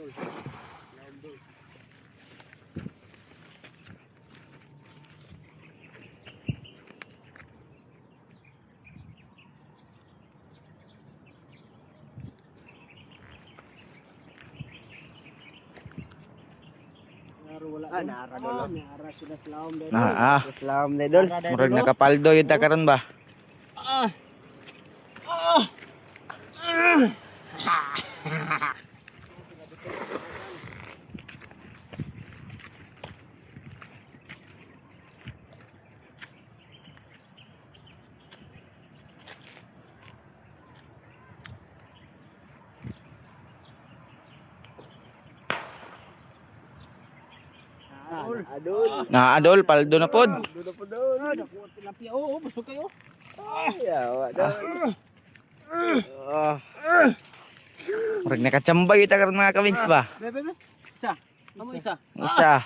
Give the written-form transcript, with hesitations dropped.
Salam na idol. Murag nakapaldo yun ta karon ba? Adol, paldo na pod. Tilapia oh, busog kayo. Murag nakachambay ta karon mga kawins ba? Isa. Amo isa. Isa.